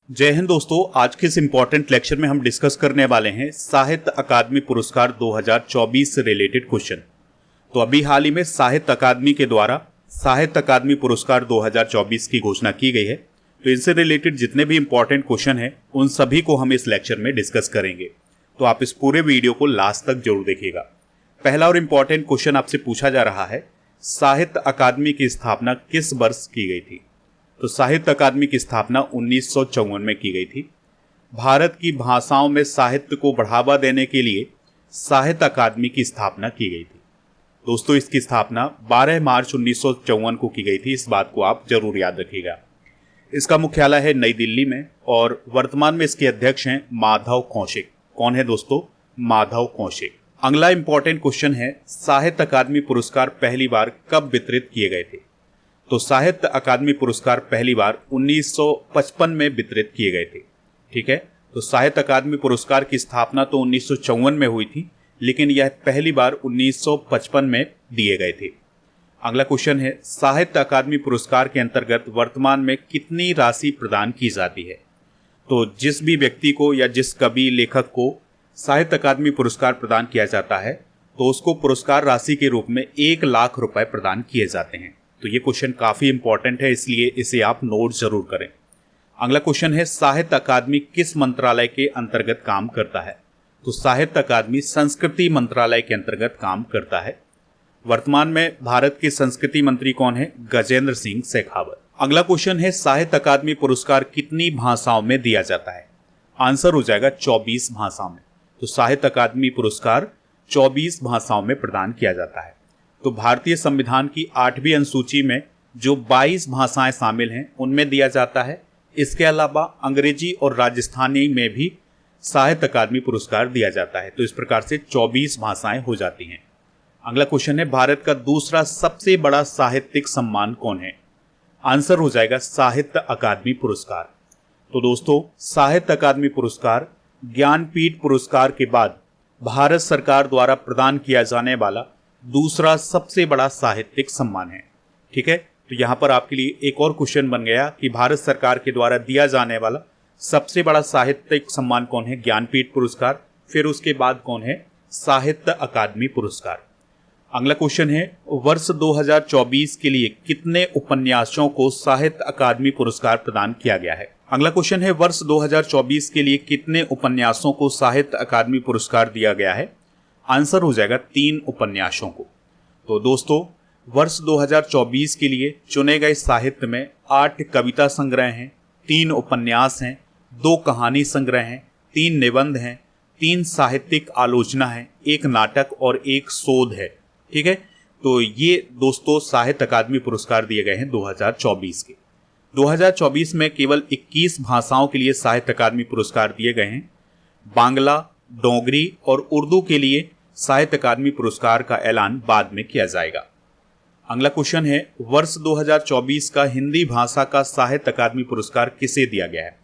जय हिंद दोस्तों। आज के इस इंपॉर्टेंट लेक्चर में हम डिस्कस करने वाले हैं साहित्य अकादमी पुरस्कार 2024 से रिलेटेड क्वेश्चन। तो अभी हाल ही में साहित्य अकादमी के द्वारा साहित्य अकादमी पुरस्कार 2024 की घोषणा की गई है। तो इनसे रिलेटेड जितने भी इंपॉर्टेंट क्वेश्चन हैं उन सभी को हम इस लेक्चर में डिस्कस करेंगे। तो आप इस पूरे वीडियो को लास्ट तक जरूर देखिएगा। पहला और इंपॉर्टेंट क्वेश्चन आपसे पूछा जा रहा है, साहित्य अकादमी की स्थापना किस वर्ष की गई थी? तो साहित्य अकादमी की स्थापना 1954 में की गई थी। भारत की भाषाओं में साहित्य को बढ़ावा देने के लिए साहित्य अकादमी की स्थापना की गई थी। दोस्तों, इसकी स्थापना 12 मार्च 1954 को की गई थी। इस बात को आप जरूर याद रखिएगा। इसका मुख्यालय है नई दिल्ली में और वर्तमान में इसके अध्यक्ष हैं माधव कौशिक। कौन है दोस्तों? माधव कौशिक। अगला इंपॉर्टेंट क्वेश्चन है, साहित्य अकादमी पुरस्कार पहली बार कब वितरित किए गए थे? तो साहित्य अकादमी पुरस्कार पहली बार 1955 में वितरित किए गए थे। ठीक है, तो साहित्य अकादमी पुरस्कार की स्थापना तो 1954 में हुई थी, लेकिन यह पहली बार 1955 में दिए गए थे। अगला क्वेश्चन है, साहित्य अकादमी पुरस्कार के अंतर्गत वर्तमान में कितनी राशि प्रदान की जाती है? तो जिस भी व्यक्ति को या जिस कवि लेखक को साहित्य अकादमी पुरस्कार प्रदान किया जाता है तो उसको पुरस्कार राशि के रूप में 1 लाख रुपए प्रदान किए जाते हैं। तो ये क्वेश्चन काफी इंपॉर्टेंट है, इसलिए इसे आप नोट जरूर करें। अगला क्वेश्चन है, साहित्य अकादमी किस मंत्रालय के अंतर्गत काम करता है? तो साहित्य अकादमी संस्कृति मंत्रालय के अंतर्गत काम करता है। वर्तमान में भारत के संस्कृति मंत्री कौन है? गजेंद्र सिंह शेखावत। अगला क्वेश्चन है, साहित्य अकादमी पुरस्कार कितनी भाषाओं में दिया जाता है? आंसर हो जाएगा 24 भाषाओं में। तो साहित्य अकादमी पुरस्कार 24 भाषाओं में प्रदान किया जाता है। तो भारतीय संविधान की 8वीं अनुसूची में जो 22 भाषाएं शामिल हैं उनमें दिया जाता है। इसके अलावा अंग्रेजी और राजस्थानी में भी साहित्य अकादमी पुरस्कार दिया जाता है। तो इस प्रकार से 24 भाषाएं हो जाती हैं। अगला क्वेश्चन है, भारत का दूसरा सबसे बड़ा साहित्यिक सम्मान कौन है? आंसर हो जाएगा साहित्य अकादमी पुरस्कार। तो दोस्तों, साहित्य अकादमी पुरस्कार ज्ञानपीठ पुरस्कार के बाद भारत सरकार द्वारा प्रदान किया जाने वाला दूसरा सबसे बड़ा साहित्यिक सम्मान है। ठीक है, तो यहां पर आपके लिए एक और क्वेश्चन बन गया कि भारत सरकार के द्वारा दिया जाने वाला सबसे बड़ा साहित्यिक सम्मान कौन है? ज्ञानपीठ पुरस्कार। फिर उसके बाद कौन है? साहित्य अकादमी पुरस्कार। अगला क्वेश्चन है, वर्ष 2024 के लिए कितने उपन्यासों को साहित्य अकादमी पुरस्कार प्रदान किया गया है? अगला क्वेश्चन है, वर्ष 2024 के लिए कितने उपन्यासों को साहित्य अकादमी पुरस्कार दिया गया है? आंसर हो जाएगा 3 उपन्यासों को। तो दोस्तों, वर्ष 2024 के लिए चुने गए साहित्य में 8 कविता संग्रह हैं, 3 उपन्यास हैं, 2 कहानी संग्रह हैं, 3 निबंध हैं, 3 साहित्यिक आलोचना है, 1 नाटक और 1 शोध है। ठीक है, तो ये दोस्तों साहित्य अकादमी पुरस्कार दिए गए हैं 2024 के। 2024 में केवल 21 भाषाओं के लिए साहित्य अकादमी पुरस्कार दिए गए हैं। बांग्ला, डोगरी और उर्दू के लिए साहित्य अकादमी पुरस्कार का ऐलान बाद में किया जाएगा। अगला क्वेश्चन है, वर्ष 2024 का हिंदी भाषा का साहित्य अकादमी पुरस्कार किसे दिया गया है?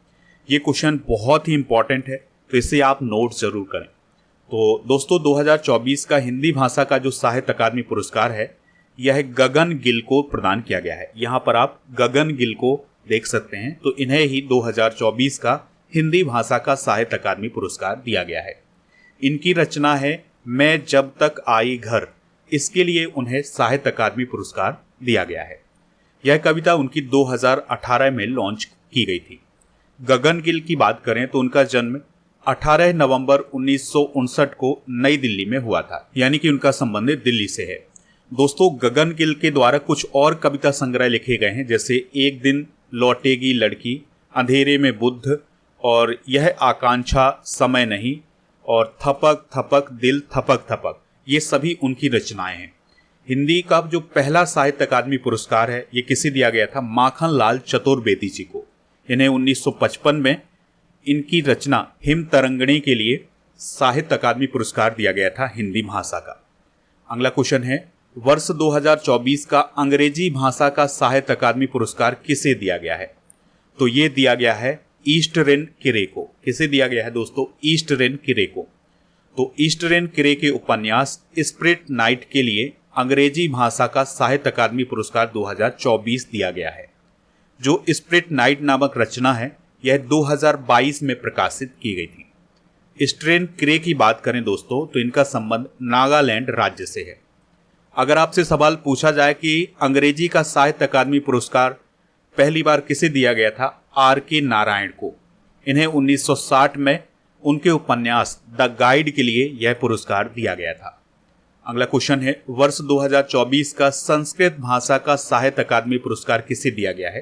ये क्वेश्चन बहुत ही इंपॉर्टेंट है, तो इसे आप नोट जरूर करें। तो दोस्तों, 2024 का हिंदी भाषा का जो साहित्य अकादमी पुरस्कार है यह गगन गिल को प्रदान किया गया है। यहाँ पर आप गगन गिल को देख सकते हैं। तो इन्हें ही 2024 का हिंदी भाषा का साहित्य अकादमी पुरस्कार दिया गया है। इनकी रचना है मैं जब तक आई घर, इसके लिए उन्हें साहित्य अकादमी पुरस्कार दिया गया है। यह कविता उनकी 2018 में लॉन्च की गई थी। गगन गिल की बात करें तो उनका जन्म 18 नवंबर 1959 को नई दिल्ली में हुआ था, यानी कि उनका संबंध दिल्ली से है। दोस्तों, गगन गिल के द्वारा कुछ और कविता संग्रह लिखे गए हैं, जैसे एक दिन लौटेगी लड़की, अंधेरे में बुद्ध और यह आकांक्षा समय नहीं और थपक थपक दिल थपक थपक। ये सभी उनकी रचनाएं हैं। हिंदी का जो पहला साहित्य अकादमी पुरस्कार है ये किसे दिया गया था? माखन लाल चतुर्वेदी जी को। इन्हें 1955 में इनकी रचना हिम तरंगिणी के लिए साहित्य अकादमी पुरस्कार दिया गया था हिंदी भाषा का। अगला क्वेश्चन है, वर्ष 2024 का अंग्रेजी भाषा का साहित्य अकादमी पुरस्कार किसे दिया गया है? तो ये दिया गया है ईस्टरेन किरे को। किसे दिया गया है दोस्तों? ईस्टरेन किरे को। तो ईस्टरेन किरे के उपन्यास स्प्रिट नाइट के लिए अंग्रेजी भाषा का साहित्य अकादमी पुरस्कार 2024 दिया गया है। जो स्प्रिट नाइट नामक रचना है यह 2022 में प्रकाशित की गई थी। स्ट्रेन क्रे की बात करें दोस्तों तो इनका संबंध नागालैंड राज्य से है। अगर आपसे सवाल पूछा जाए कि अंग्रेजी का साहित्य अकादमी पुरस्कार पहली बार किसे दिया गया था, R.K. नारायण को। इन्हें 1960 में उनके उपन्यास द गाइड के लिए यह पुरस्कार दिया गया था। अगला क्वेश्चन है, वर्ष 2024 का संस्कृत भाषा का साहित्य अकादमी पुरस्कार किसे दिया गया है?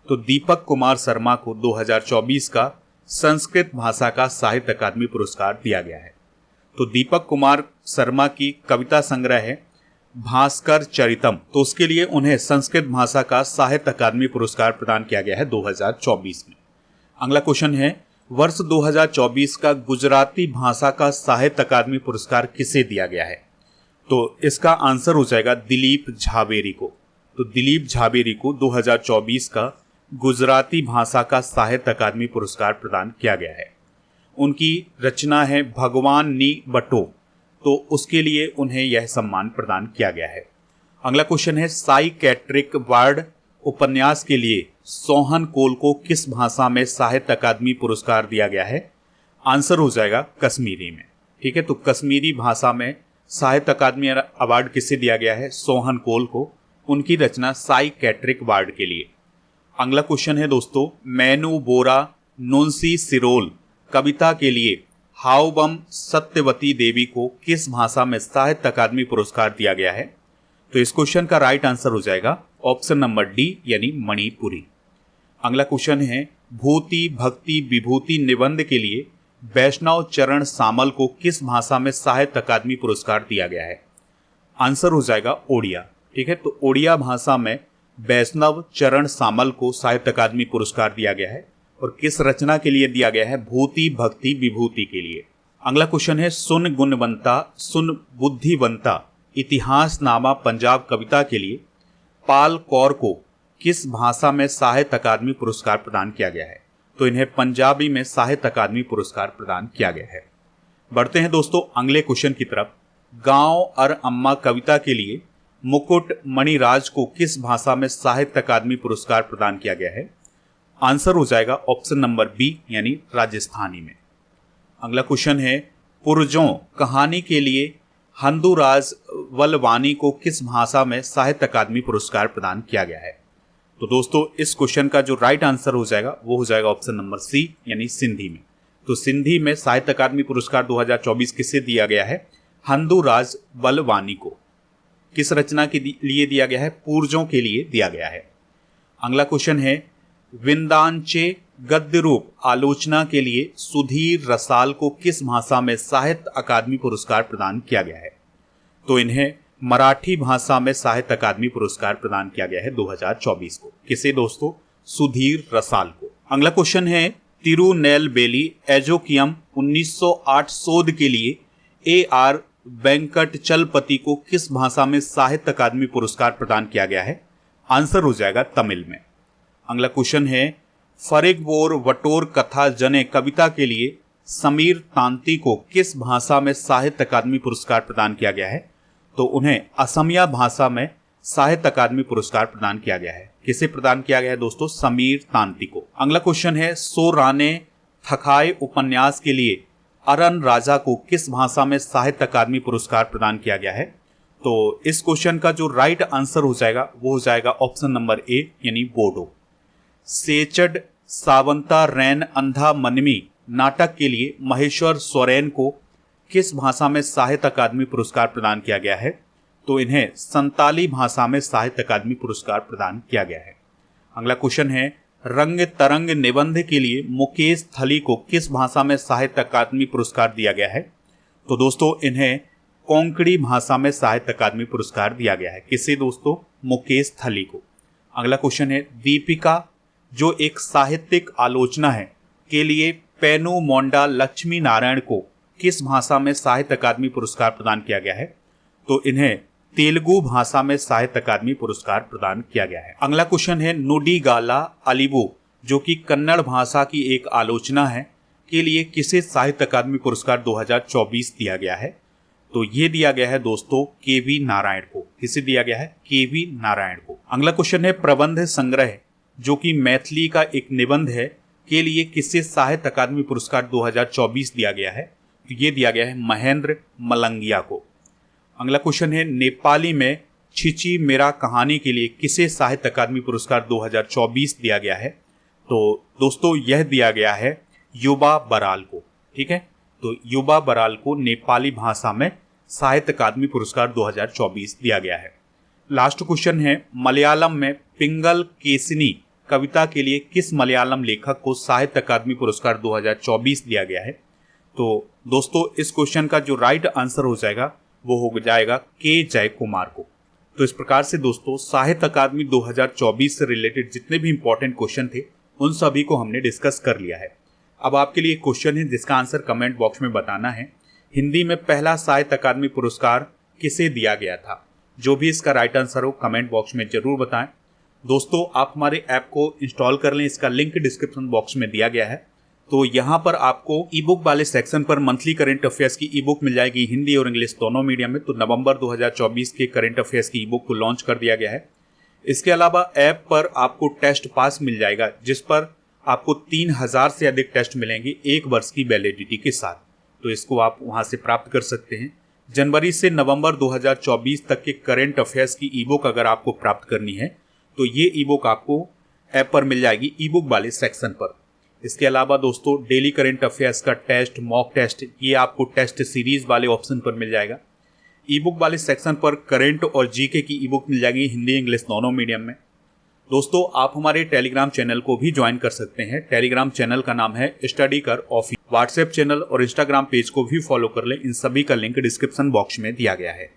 तो दीपक कुमार शर्मा को 2024 का संस्कृत भाषा का साहित्य अकादमी पुरस्कार दिया गया है। तो दीपक कुमार शर्मा की कविता संग्रह है भास्कर चरितम, तो उसके लिए उन्हें संस्कृत भाषा का साहित्य अकादमी पुरस्कार प्रदान किया गया है 2024 में। अगला क्वेश्चन है, वर्ष 2024 का गुजराती भाषा का साहित्य अकादमी पुरस्कार किसे दिया गया है? तो इसका आंसर हो जाएगा दिलीप झावेरी को। तो दिलीप झावेरी को 2024 का गुजराती भाषा का साहित्य अकादमी पुरस्कार प्रदान किया गया है। उनकी रचना है भगवान नी बटो, तो उसके लिए उन्हें यह सम्मान प्रदान किया गया है। अगला क्वेश्चन है, साइकेट्रिक वार्ड उपन्यास के लिए सोहन कोल को किस भाषा में साहित्य अकादमी पुरस्कार दिया गया है? आंसर हो जाएगा कश्मीरी में। ठीक है, तो कश्मीरी भाषा में साहित्य अकादमी अवार्ड किसे दिया गया है? सोहन कोल को, उनकी रचना साइकेट्रिक वार्ड के लिए। अगला क्वेश्चन है दोस्तों, मैनू बोरा नोन्सी सिरोल कविता के लिए हाउबम सत्यवती देवी को किस भाषा में साहित्य अकादमी पुरस्कार दिया गया है? तो इस क्वेश्चन का राइट आंसर हो जाएगा ऑप्शन नंबर डी, यानी मणिपुरी। अगला क्वेश्चन है, भूति भक्ति विभूति निबंध के लिए वैष्णव चरण सामल को किस भाषा में साहित्य अकादमी पुरस्कार दिया गया है? आंसर हो जाएगा ओडिया। ठीक है, तो ओडिया भाषा में वैष्णव चरण सामल को साहित्य अकादमी पुरस्कार दिया गया है। और किस रचना के लिए दिया गया है? भूति भक्ति विभूति के लिए। अगला क्वेश्चन है, सुन गुणवंता सुन बुद्धिवंता इतिहासनामा पंजाब कविता के लिए पाल कौर को किस भाषा में साहित्य अकादमी पुरस्कार प्रदान किया गया है? तो इन्हें पंजाबी में साहित्य अकादमी पुरस्कार प्रदान किया गया है। बढ़ते हैं दोस्तों अगले क्वेश्चन की तरफ। गांव और अम्मा कविता के लिए मुकुट मणिराज को किस भाषा में साहित्य अकादमी पुरस्कार प्रदान किया गया है? आंसर हो जाएगा ऑप्शन नंबर बी, यानी राजस्थानी में। अगला क्वेश्चन है, पुरजों कहानी के लिए हंदुराज वलवानी को किस भाषा में साहित्य अकादमी पुरस्कार प्रदान किया गया है? तो दोस्तों इस क्वेश्चन का जो राइट आंसर हो जाएगा वो हो जाएगा ऑप्शन नंबर सी, यानी सिंधी में। तो सिंधी में साहित्य अकादमी पुरस्कार 2024 किसे दिया गया है? हंदुराज वलवानी को। किस रचना के लिए दिया गया है? पूर्जों के लिए दिया गया है। अगला क्वेश्चन है, विंदांचे गद्य रूप आलोचना के लिए सुधीर रसाल को किस भाषा में साहित्य अकादमी पुरस्कार प्रदान किया गया है? तो इन्हें मराठी भाषा में साहित्य अकादमी पुरस्कार प्रदान किया गया है 2024 को। किसे दोस्तों? सुधीर रसाल को। अगला क्वेश्चन है, तिरुनेलवेली एजोकियम 1908 शोध के लिए AR वेंकटचलपति को किस भाषा में साहित्य अकादमी पुरस्कार प्रदान किया गया है? आंसर हो जाएगा तमिल में। अगला क्वेश्चन है, फरेगबोर वटोर कथा जने कविता के लिए समीर तांती को किस भाषा में साहित्य अकादमी पुरस्कार प्रदान किया गया है? तो उन्हें असमिया भाषा में साहित्य अकादमी पुरस्कार प्रदान किया गया है। किसे प्रदान किया गया है दोस्तों? समीर तांती को। अगला क्वेश्चन है, सो राने थकाए उपन्यास के लिए अरन राजा को किस भाषा में साहित्य अकादमी पुरस्कार प्रदान किया गया है? तो इस क्वेश्चन का जो राइट आंसर हो जाएगा वो हो जाएगा ऑप्शन नंबर ए, यानी बोडो। सेचड सावंता रैन अंधा मनमी नाटक के लिए महेश्वर सोरेन को किस भाषा में साहित्य अकादमी पुरस्कार प्रदान किया गया है? तो इन्हें संताली भाषा में साहित्य अकादमी पुरस्कार प्रदान किया गया है। अगला क्वेश्चन है, रंग तरंग निबंध के लिए मुकेश थली को किस भाषा में साहित्य अकादमी पुरस्कार दिया गया है? तो दोस्तों इन्हें कोंकणी भाषा में साहित्य अकादमी पुरस्कार दिया गया है। किसे दोस्तों? मुकेश थली को। अगला क्वेश्चन है, दीपिका जो एक साहित्यिक आलोचना है के लिए पेनु मोंडा लक्ष्मी नारायण को किस भाषा में साहित्य अकादमी पुरस्कार प्रदान किया गया है? तो इन्हें तेलुगु भाषा में साहित्य अकादमी पुरस्कार प्रदान किया गया है। अगला क्वेश्चन है, नुडीगाला अलिबो जो कि कन्नड़ भाषा की एक आलोचना है के लिए किसे साहित्य अकादमी पुरस्कार 2024 दिया गया है? तो ये दिया गया है दोस्तों KV नारायण को। किसे दिया गया है? KV नारायण को। अगला क्वेश्चन है, प्रबंध संग्रह जो कि मैथिली का एक निबंध है के लिए किसे साहित्य अकादमी पुरस्कार 2024 दिया गया है? तो ये दिया गया है महेंद्र मलंगिया को। अगला क्वेश्चन है नेपाली में छिची मेरा कहानी के लिए किसे साहित्य अकादमी पुरस्कार 2024 दिया गया है? तो दोस्तों यह दिया गया है युवा बराल को। ठीक है, तो युवा बराल को नेपाली भाषा में साहित्य अकादमी पुरस्कार 2024 दिया गया है। लास्ट क्वेश्चन है मलयालम में पिंगल केसिनी कविता के लिए किस मलयालम लेखक को साहित्य अकादमी पुरस्कार 2024 दिया गया है? तो दोस्तों इस क्वेश्चन का जो राइट आंसर हो जाएगा वो हो जाएगा के जय कुमार को। तो इस प्रकार से दोस्तों साहित्य अकादमी 2024 से रिलेटेड जितने भी इंपॉर्टेंट क्वेश्चन थे उन सभी को हमने डिस्कस कर लिया है। अब आपके लिए एक क्वेश्चन है जिसका आंसर कमेंट बॉक्स में बताना है। हिंदी में पहला साहित्य अकादमी पुरस्कार किसे दिया गया था? जो भी इसका राइट आंसर हो कमेंट बॉक्स में जरूर बताएं। दोस्तों आप हमारे ऐप को इंस्टॉल कर लें, इसका लिंक डिस्क्रिप्शन बॉक्स में दिया गया है। तो यहाँ पर आपको ई बुक वाले सेक्शन पर मंथली करंट अफेयर्स की ई बुक मिल जाएगी हिंदी और इंग्लिश दोनों मीडियम में। तो नवंबर 2024 के करंट अफेयर्स की ई बुक को लॉन्च कर दिया गया है। इसके अलावा ऐप पर आपको टेस्ट पास मिल जाएगा जिस पर आपको 3000 से अधिक टेस्ट मिलेंगे 1 वर्ष की वैलिडिटी के साथ। तो इसको आप वहां से प्राप्त कर सकते हैं। जनवरी से नवंबर 2024 तक के करंट अफेयर्स की ई बुक अगर आपको प्राप्त करनी है तो ये ई बुक आपको ऐप पर मिल जाएगी ई बुक वाले सेक्शन पर। इसके अलावा दोस्तों डेली करंट अफेयर्स का टेस्ट, मॉक टेस्ट, ये आपको टेस्ट सीरीज वाले ऑप्शन पर मिल जाएगा। ई बुक वाले सेक्शन पर करंट और जीके की ई बुक मिल जाएगी हिंदी इंग्लिश दोनों मीडियम में। दोस्तों आप हमारे टेलीग्राम चैनल को भी ज्वाइन कर सकते हैं। टेलीग्राम चैनल का नाम है स्टडी कर ऑफिस। व्हाट्सएप चैनल और इंस्टाग्राम पेज को भी फॉलो कर लें। इन सभी का लिंक डिस्क्रिप्शन बॉक्स में दिया गया है।